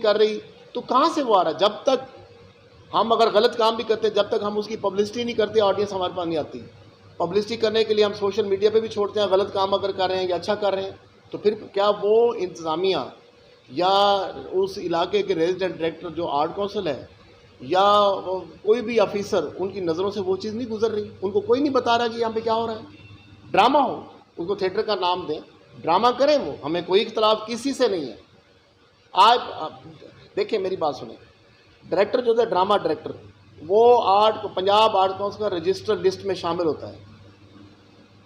कर रही, तो कहाँ से वो आ रहा है? जब तक हम अगर गलत काम भी करते हैं, जब तक हम उसकी पब्लिसिटी नहीं करते, ऑडियंस हमारे पास नहीं आती। पब्लिसिटी करने के लिए हम सोशल मीडिया पे भी छोड़ते हैं, गलत काम अगर कर रहे हैं या अच्छा कर रहे हैं, तो फिर क्या वो इंतज़ामिया या उस इलाके के रेजिडेंट डायरेक्टर जो आर्ट काउंसिल है या कोई भी ऑफिसर, उनकी नज़रों से वो चीज़ नहीं गुजर रही? उनको कोई नहीं बता रहा कि यहाँ पे क्या हो रहा है। ड्रामा हो, उनको थिएटर का नाम दें, ड्रामा करें, वो हमें कोई इख्तलाफ किसी से नहीं है। आज देखिए, मेरी बात सुने, डायरेक्टर जो है ड्रामा डायरेक्टर, वो पंजाब आर्ट काउंसिल का रजिस्टर्ड लिस्ट में शामिल होता है।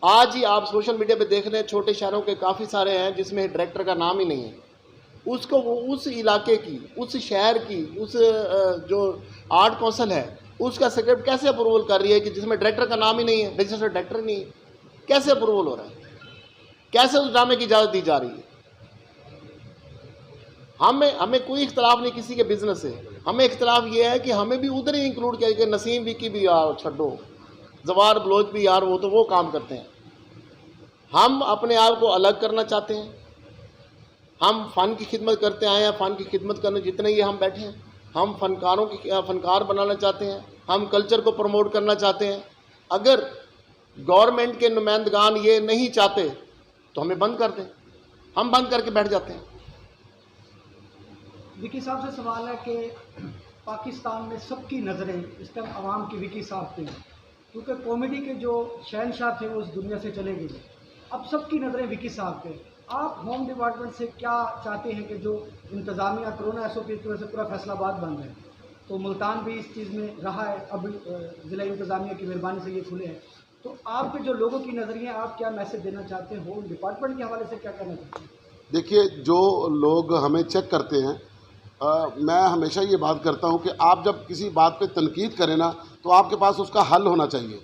आज ही आप सोशल मीडिया पे देख रहे हैं, छोटे शहरों के काफ़ी सारे हैं जिसमें डायरेक्टर का नाम ही नहीं है। उसको वो उस इलाके की, उस शहर की, उस जो आर्ट काउंसिल है, उसका स्क्रिप्ट कैसे अप्रूवल कर रही है कि जिसमें डायरेक्टर का नाम ही नहीं है, रजिस्टर्ड डायरेक्टर नहीं है? कैसे अप्रूवल हो रहा है? कैसे उस ड्रामे की इजाज़त दी जा रही है? हमें कोई इख्तलाफ नहीं किसी के बिजनेस से, हमें इख्तलाफ ये है कि हमें भी उधर ही इंक्लूड किया कि नसीम विकी भी यार छड्डो, जवार बलोच भी यार वो तो वो काम करते हैं। हम अपने आप को अलग करना चाहते हैं। हम फ़न की खिदमत करते आए हैं, फ़न की खिदमत करने जितने ही हम बैठे हैं, हम फ़नकार बनाना चाहते हैं, हम कल्चर को प्रमोट करना चाहते हैं। अगर गवर्नमेंट के नुमाइंदगान ये नहीं चाहते तो हमें बंद कर दें, हम बंद करके बैठ जाते हैं। विकी साहब से सवाल है कि पाकिस्तान में सबकी नज़रें इस टाइम आवाम की विकी साहब पे हैं, क्योंकि कॉमेडी के जो शहनशाह थे वो उस दुनिया से चले गए। अब सबकी नज़रें विकी साहब पे। आप होम डिपार्टमेंट से क्या चाहते हैं कि जो इंतज़ामिया कोरोना SOP की वजह से पूरा फैसलाबाद बंद है, तो मुल्तान भी इस चीज़ में रहा है, अब ज़िला इंतज़ामिया की मेहरबानी से ये खुले हैं, तो आपके जो लोगों की नज़रिए, आप क्या मैसेज देना चाहते हैं? होम डिपार्टमेंट के हवाले से क्या कहना चाहते हैं? देखिए, जो लोग हमें चेक करते हैं, मैं हमेशा ये बात करता हूँ कि आप जब किसी बात पे तनकीद करें ना, तो आपके पास उसका हल होना चाहिए,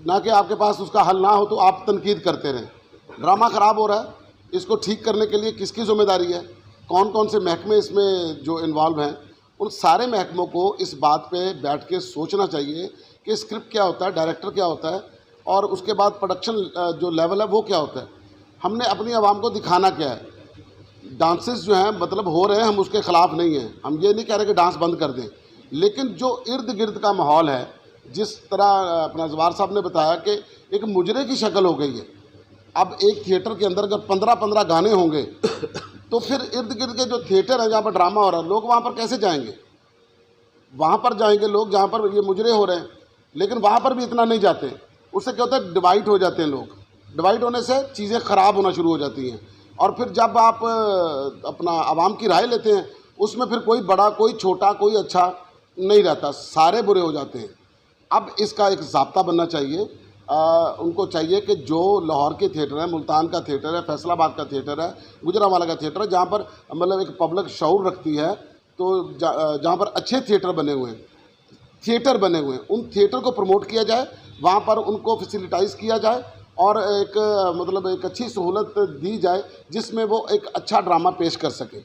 ना कि आपके पास उसका हल ना हो तो आप तनकीद करते रहें। ड्रामा ख़राब हो रहा है, इसको ठीक करने के लिए किसकी ज़िम्मेदारी है? कौन कौन से महकमे इसमें जो इन्वॉल्व हैं, उन सारे महकमों को इस बात पे बैठ के सोचना चाहिए कि स्क्रिप्ट क्या होता है, डायरेक्टर क्या होता है, और उसके बाद प्रोडक्शन जो लेवल है वो क्या होता है। हमने अपनी आवाम को दिखाना क्या है। डांसेस जो हैं मतलब हो रहे हैं, हम उसके ख़िलाफ़ नहीं हैं, हम ये नहीं कह रहे कि डांस बंद कर दें, लेकिन जो इर्द गिर्द का माहौल है, जिस तरह अपना जवार साहब ने बताया कि एक मुजरे की शक्ल हो गई है। अब एक थिएटर के अंदर अगर 15-15 गाने होंगे तो फिर इर्द गिर्द के जो थिएटर हैं जहाँ पर ड्रामा हो रहा है, लोग वहाँ पर कैसे जाएंगे? वहाँ पर जाएंगे लोग जहाँ पर ये मुजरे हो रहे हैं, लेकिन वहाँ पर भी इतना नहीं जाते। उससे क्या होता है, डिवाइड हो जाते हैं लोग। डिवाइड होने से चीज़ें ख़राब होना शुरू हो जाती हैं, और फिर जब आप अपना आवाम की राय लेते हैं, उसमें फिर कोई बड़ा, कोई छोटा, कोई अच्छा नहीं रहता, सारे बुरे हो जाते हैं। अब इसका एक ज़ाब्ता बनना चाहिए। उनको चाहिए कि जो लाहौर के थिएटर है, मुल्तान का थिएटर है, फैसलाबाद का थिएटर है, गुजरांवाला का थिएटर है, जहाँ पर मतलब एक पब्लिक शऊर रखती है, तो जहाँ पर अच्छे थिएटर बने हुए हैं, उन थिएटर को प्रमोट किया जाए, वहाँ पर उनको फैसिलिटाइज़ किया जाए, और एक मतलब एक अच्छी सहूलत दी जाए जिसमें वो एक अच्छा ड्रामा पेश कर सके।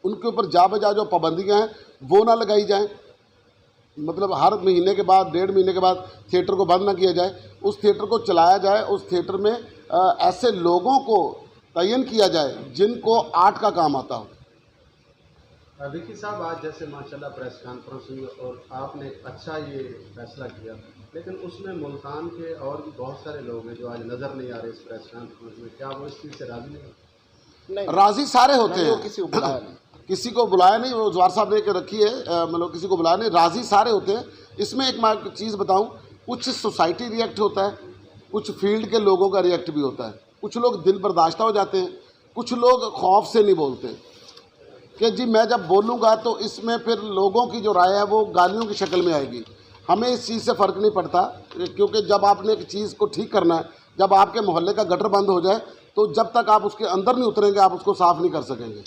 उनके ऊपर जा बजा जो पाबंदियाँ हैं वो ना लगाई जाएं, मतलब हर महीने के बाद, 1.5 महीने के बाद थिएटर को बंद ना किया जाए, उस थिएटर को चलाया जाए। उस थिएटर में ऐसे लोगों को तयन किया जाए जिनको आर्ट का काम आता हो। विकी साहब, आज जैसे माशाल्लाह प्रेस कॉन्फ्रेंस हुई और आपने अच्छा ये फैसला किया, लेकिन उसमें मुल्तान के और भी बहुत सारे लोग हैं जो आज नज़र नहीं आ रहे इस प्रेस कॉन्फ्रेंस में, क्या वो इस चीज़ से राज़ी नहीं? राज़ी सारे होते हैं, किसी को बुलाया नहीं, किसी को बुलाया नहीं, वो जवार साहब ने रखी है, मतलब किसी को बुलाया नहीं, राज़ी सारे होते हैं। इसमें एक मैं चीज़ बताऊं, कुछ सोसाइटी रिएक्ट होता है, कुछ फील्ड के लोगों का रिएक्ट भी होता है, कुछ लोग दिल बर्दाश्त हो जाते हैं, कुछ लोग खौफ से नहीं बोलते कि जी मैं जब बोलूँगा तो इसमें फिर लोगों की जो राय है वो गालियों की शक्ल में आएगी। हमें इस चीज़ से फ़र्क नहीं पड़ता, क्योंकि जब आपने एक चीज़ को ठीक करना है, जब आपके मोहल्ले का गटर बंद हो जाए, तो जब तक आप उसके अंदर नहीं उतरेंगे आप उसको साफ़ नहीं कर सकेंगे।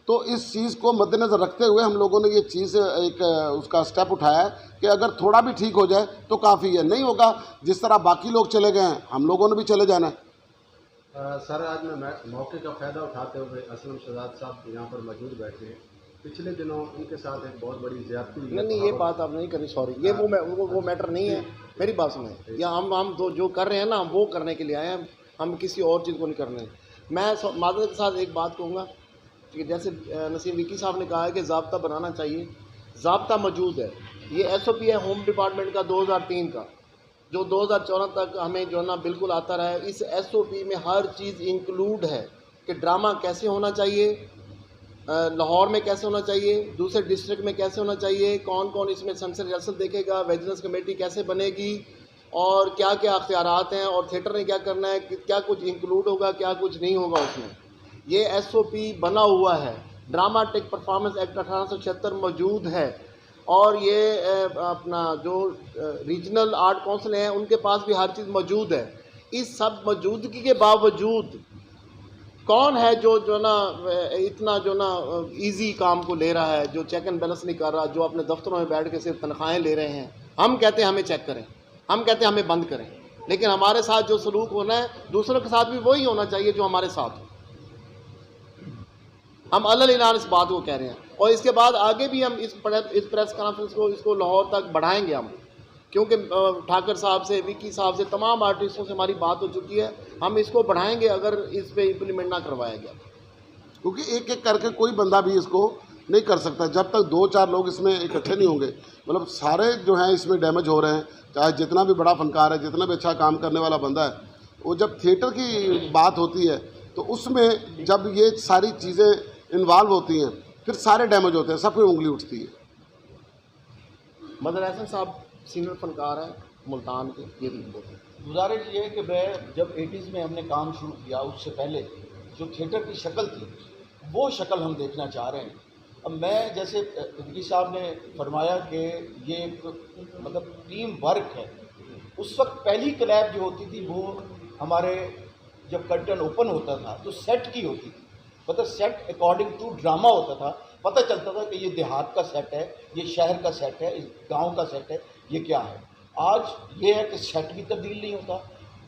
तो इस चीज़ को मद्देनज़र रखते हुए हम लोगों ने ये चीज़ एक उसका स्टेप उठाया है कि अगर थोड़ा भी ठीक हो जाए तो काफ़ी है। नहीं होगा, जिस तरह बाकी लोग चले गए हैं हम लोगों ने भी चले जाना है। सर, आज मैं मौके का फ़ायदा उठाते हुए असलम शहजाद साहब यहाँ पर मौजूद बैठे हैं। पिछले दिनों उनके साथ एक बहुत बड़ी ज़्यादती हुई। नहीं, ये बात आप नहीं करी, सॉरी, ये वो मैटर नहीं है। मेरी बात सुने, या हम जो कर रहे हैं ना, हम वो करने के लिए आए हैं, हम किसी और चीज़ को नहीं करने। मैं मादरत के साथ एक बात कहूँगा कि जैसे नसीम विकी साहब ने कहा है कि ज़ाब्ता बनाना चाहिए, ज़ाब्ता मौजूद है। ये SOP है होम डिपार्टमेंट का 2003 का, जो 2014 तक हमें जो ना बिल्कुल आता रहा है। इस SOP में हर चीज़ इंक्लूड है कि ड्रामा कैसे होना चाहिए, लाहौर में कैसे होना चाहिए, दूसरे डिस्ट्रिक्ट में कैसे होना चाहिए, कौन कौन इसमें सेंसर रिहर्सल देखेगा, विजिलेंस कमेटी कैसे बनेगी और क्या क्या अख्तियारात हैं और थिएटर ने क्या करना है, क्या कुछ इंक्लूड होगा, क्या कुछ नहीं होगा उसमें। ये SOP बना हुआ है। ड्रामाटिक परफॉर्मेंस एक्ट 1876 मौजूद है और ये अपना जो रीजनल आर्ट काउंसिल हैं उनके पास भी हर चीज़ मौजूद है। इस सब मौजूदगी के बावजूद कौन है जो ना इतना जो ना इजी काम को ले रहा है, जो चेक एंड बैलेंस नहीं कर रहा, जो अपने दफ्तरों में बैठ के सिर्फ तनख्वाहें ले रहे हैं। हम कहते हैं हमें चेक करें, हम कहते हैं हमें बंद करें, लेकिन हमारे साथ जो सलूक होना है दूसरों के साथ भी वही होना चाहिए जो हमारे साथ हो। हम अल्ल इलान इस बात को कह रहे हैं और इसके बाद आगे भी हम इस प्रेस कॉन्फ्रेंस को इसको लाहौर तक बढ़ाएंगे हम, क्योंकि ठाकर साहब से, विकी साहब से, तमाम आर्टिस्टों से हमारी बात हो चुकी है। हम इसको बढ़ाएंगे अगर इस पे इम्प्लीमेंट ना करवाया गया, क्योंकि एक एक करके कोई बंदा भी इसको नहीं कर सकता जब तक 2-4 लोग इसमें इकट्ठे नहीं होंगे। मतलब सारे जो हैं इसमें डैमेज हो रहे हैं, चाहे जितना भी बड़ा फनकार है, जितना भी अच्छा काम करने वाला बंदा है, वो जब थिएटर की बात होती है तो उसमें जब ये सारी चीज़ें इन्वॉल्व होती हैं फिर सारे डैमेज होते हैं, सब पे उंगली उठती है। मदर एहसन साहब सीनियर फनकार हैं मुल्तान के, ये भी बोलते हैं। गुजारिश ये है कि मैं जब 80s में हमने काम शुरू किया उससे पहले जो थिएटर की शक्ल थी वो शक्ल हम देखना चाह रहे हैं। अब मैं जैसे विकी साहब ने फरमाया कि ये एक मतलब टीम वर्क है। उस वक्त पहली क्लैब जो होती थी वो हमारे जब कर्टन ओपन होता था तो सेट की होती थी, मतलब सेट अकॉर्डिंग टू ड्रामा होता था। पता चलता था कि ये देहात का सेट है, ये शहर का सेट है, इस गांव का सेट है, ये क्या है। आज ये है कि सेट भी तब्दील नहीं होता।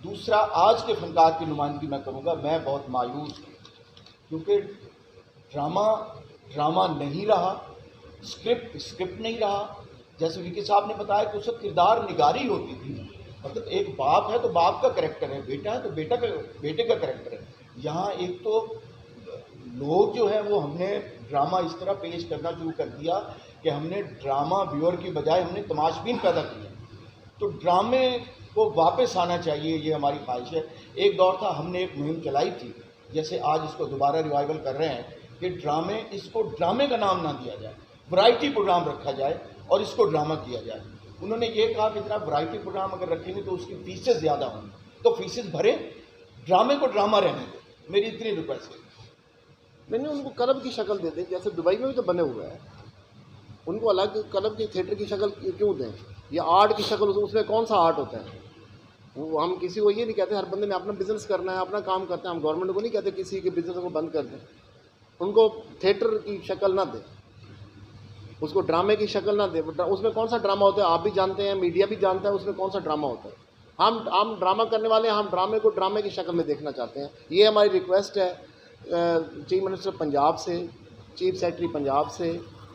दूसरा, आज के फनकार की नुमाइंदगी मैं करूँगा, मैं बहुत मायूस हूँ क्योंकि ड्रामा नहीं रहा, स्क्रिप्ट नहीं रहा। जैसे विकी साहब ने बताया कि उसका किरदार निगारी होती थी, मतलब एक बाप है तो बाप का करैक्टर है, बेटा है तो बेटे का करैक्टर है। यहाँ एक तो लोग जो है वो हमने ड्रामा इस तरह पेश करना शुरू कर दिया कि हमने ड्रामा व्यूअर की बजाय हमने तमाशबीन पैदा किया। तो ड्रामे को वापस आना चाहिए, ये हमारी ख्वाहिश है। एक दौर था, हमने एक मुहिम चलाई थी, जैसे आज इसको दोबारा रिवाइवल कर रहे हैं कि इसको ड्रामे का नाम ना दिया जाए, वैरायटी प्रोग्राम रखा जाए और इसको ड्रामा किया जाए। उन्होंने ये कहा कि जनाब वैरायटी प्रोग्राम अगर रखेंगे तो उसकी फीसेस ज़्यादा होंगी, तो फीसेस भरें, ड्रामे को ड्रामा रहने दें। मेरी इतनी रिक्वेस्ट है। मैंने उनको क्लब की शक्ल दे दें, जैसे दुबई में भी तो बने हुए हैं, उनको अलग क्लब की थिएटर की शक्ल क्यों दें, या आर्ट की शक्ल, उसमें कौन सा आर्ट होता है। वो हम किसी को ये नहीं कहते हर बंदे ने अपना बिजनेस करना है, अपना काम करते हैं। हम गवर्नमेंट को नहीं कहते किसी के बिजनेस को बंद कर दें। उनको थिएटर की शक्ल ना दें, उसको ड्रामे की शक्ल ना दें। उसमें कौन सा ड्रामा होता है आप भी जानते हैं, मीडिया भी जानता है उसमें कौन सा ड्रामा होता है। हम ड्रामा करने वाले हैं, हम ड्रामे को ड्रामे की शक्ल में देखना चाहते हैं। ये हमारी रिक्वेस्ट है चीफ मिनिस्टर पंजाब से, चीफ सेक्रेटरी पंजाब से,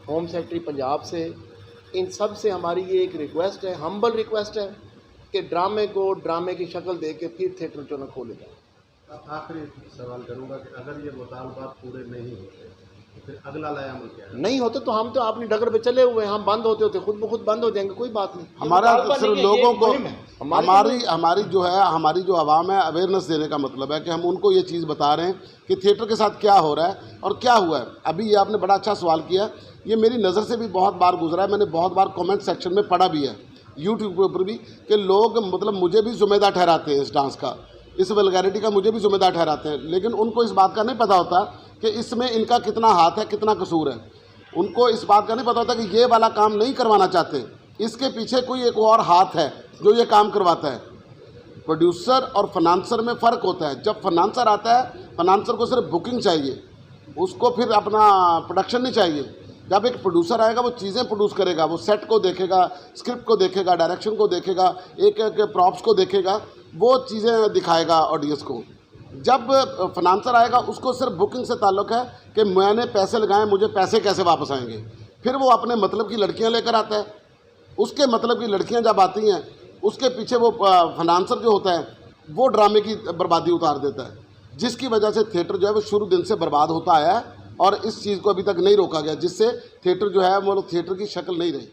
होम सेक्रेटरी पंजाब से, इन सब से हमारी ये एक रिक्वेस्ट है, हम्बल रिक्वेस्ट है कि ड्रामे को ड्रामे की शक्ल दे के फिर थिएटर जो न खोले जाए। आखिरी सवाल करूंगा कि अगर ये मुतालबात पूरे नहीं होते तो फिर अगला लायामल क्या है? नहीं होते तो हम तो अपनी डगर पे चले हुए हैं, हम बंद होते खुद ब खुद बंद हो जाएंगे, कोई बात नहीं। हमारा सिर्फ लोगों को हमारी जो आवाम है अवेयरनेस देने का मतलब है कि हम उनको ये चीज़ बता रहे हैं कि थिएटर के साथ क्या हो रहा है और क्या हुआ है। अभी ये आपने बड़ा अच्छा सवाल किया, ये मेरी नज़र से भी बहुत बार गुजरा है, मैंने बहुत बार कमेंट सेक्शन में पढ़ा भी है, यूट्यूब के ऊपर भी, कि लोग मतलब मुझे भी जिम्मेदार ठहराते हैं इस डांस का, इस वल्गैरिटी का मुझे भी जिम्मेदार ठहराते हैं। लेकिन उनको इस बात का नहीं पता होता कि इसमें इनका कितना हाथ है, कितना कसूर है। उनको इस बात का नहीं पता होता कि ये वाला काम नहीं करवाना चाहते, इसके पीछे कोई एक और हाथ है जो ये काम करवाता है। प्रोड्यूसर और फाइनेंसर में फ़र्क होता है। जब फाइनेंसर आता है, फाइनेंसर को सिर्फ बुकिंग चाहिए, उसको फिर अपना प्रोडक्शन नहीं चाहिए। जब एक प्रोड्यूसर आएगा वो चीज़ें प्रोड्यूस करेगा, वो सेट को देखेगा, स्क्रिप्ट को देखेगा, डायरेक्शन को देखेगा, एक एक प्रॉप्स को देखेगा, वो चीज़ें दिखाएगा ऑडियंस को। जब फाइनेंसर आएगा उसको सिर्फ बुकिंग से ताल्लुक़ है कि मैंने पैसे लगाए, मुझे पैसे कैसे वापस आएंगे। फिर वो अपने मतलब की लड़कियां लेकर आता है, उसके मतलब की लड़कियां जब आती हैं उसके पीछे वो फाइनेंसर जो होता है वो ड्रामे की बर्बादी उतार देता है, जिसकी वजह से थिएटर जो है वो शुरू दिन से बर्बाद होता आया है और इस चीज़ को अभी तक नहीं रोका गया, जिससे थिएटर जो है वो थिएटर की शक्ल नहीं रही।